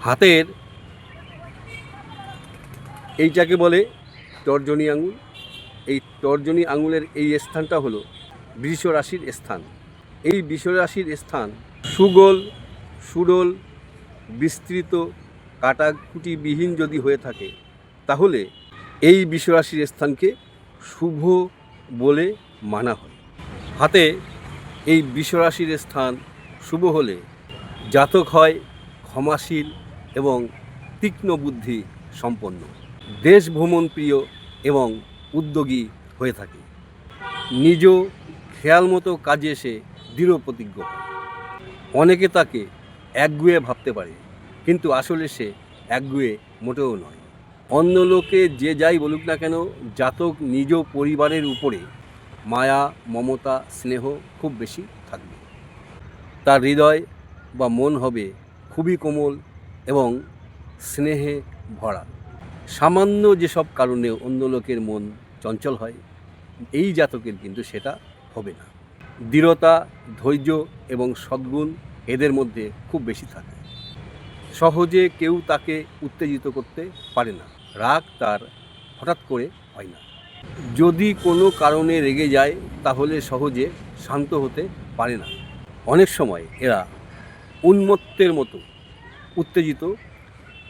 হাতের এইটাকে বলে তর্জনী আঙুল। এই তর্জনী আঙুলের এই স্থানটা হলো বৃষ রাশির স্থান। এই বৃষ রাশির স্থান সুগোল সুডোল বিস্তৃত কাটাকুটিবিহীন যদি হয়ে থাকে তাহলে এই বৃষ রাশির স্থানকে শুভ বলে মানা হয়। হাতে এই বৃষ রাশির স্থান শুভ হলে জাতক হয় ক্ষমাশীল এবং তীক্ষ্ণ বুদ্ধি সম্পন্ন, দেশ ভ্রমণ প্রিয় এবং উদ্যোগী হয়ে থাকে। নিজ খেয়াল মতো কাজে সে দৃঢ় প্রতিজ্ঞ হয়। অনেকে তাকে একগুঁয়ে ভাবতে পারে, কিন্তু আসলে সে একগুঁয়ে মোটেও নয়। অন্য লোকে যে যাই বলুক না কেন, জাতক নিজ পরিবারের উপরে মায়া মমতা স্নেহ খুব বেশি থাকবে। তার হৃদয় বা মন হবে খুবই কোমল এবং স্নেহে ভরা। সামান্য যেসব কারণে অন্য লোকের মন চঞ্চল হয়, এই জাতকের কিন্তু সেটা হবে না। দৃঢ়তা ধৈর্য এবং সদ্গুণ এদের মধ্যে খুব বেশি থাকে। সহজে কেউ তাকে উত্তেজিত করতে পারে না। রাগ তার হঠাৎ করে হয় না। যদি কোনো কারণে রেগে যায় তাহলে সহজে শান্ত হতে পারে না। অনেক সময় এরা উন্মত্তের মতো উত্তেজিত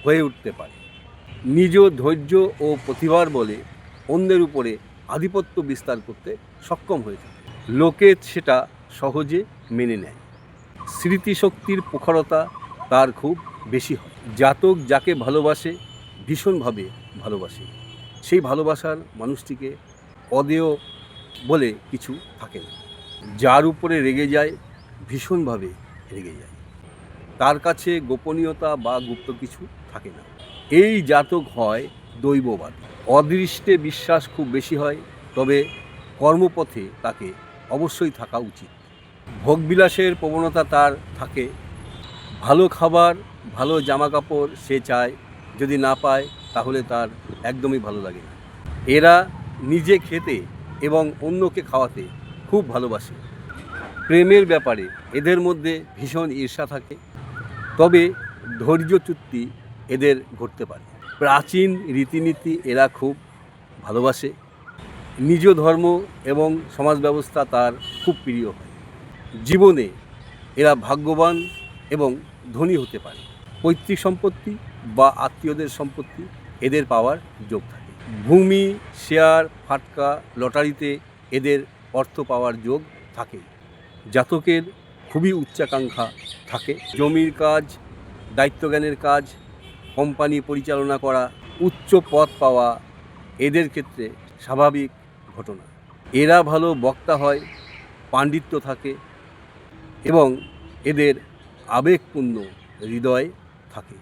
হয়ে উঠতে পারে। নিজ ধৈর্য ও প্রতিভার বলে অন্যের উপরে আধিপত্য বিস্তার করতে সক্ষম হয়ে থাকে। লোকে সেটা সহজে মেনে নেয়। স্মৃতিশক্তির প্রখরতা তার খুব বেশি হয়। জাতক যাকে ভালোবাসে ভীষণভাবে ভালোবাসে, সেই ভালোবাসার মানুষটিকে অদেয় বলে কিছু থাকে না। যার উপরে রেগে যায় ভীষণভাবে রেগে যায়, তার কাছে গোপনীয়তা বা গুপ্ত কিছু থাকে না। এই জাতক হয় দৈববাদ। অদৃষ্টে বিশ্বাস খুব বেশি হয়, তবে কর্মপথে তাকে অবশ্যই থাকা উচিত। ভোগবিলাসের প্রবণতা তার থাকে। ভালো খাবার ভালো জামা কাপড় সে চায়, যদি না পায় তাহলে তার একদমই ভালো লাগে না। এরা নিজে খেতে এবং অন্যকে খাওয়াতে খুব ভালোবাসে। প্রেমের ব্যাপারে এদের মধ্যে ভীষণ ঈর্ষা থাকে, তবে ধৈর্যচ্যুতি এদের ঘটতে পারে। প্রাচীন রীতিনীতি এরা খুব ভালোবাসে। নিজ ধর্ম এবং সমাজ ব্যবস্থা তার খুব প্রিয় হয়। জীবনে এরা ভাগ্যবান এবং ধনী হতে পারে। পৈতৃক সম্পত্তি বা আত্মীয়দের সম্পত্তি এদের পাওয়ার যোগ থাকে। ভূমি শেয়ার ফাটকা লটারিতে এদের অর্থ পাওয়ার যোগ থাকে। জাতকের খুবই উচ্চাকাঙ্ক্ষা থাকে। জমির কাজ দায়িত্বজ্ঞানের কাজ কোম্পানি পরিচালনা করা উচ্চ পদ পাওয়া এদের ক্ষেত্রে স্বাভাবিক ঘটনা। এরা ভালো বক্তা হয়, পাণ্ডিত্য থাকে এবং এদের আবেগপূর্ণ হৃদয় থাকে।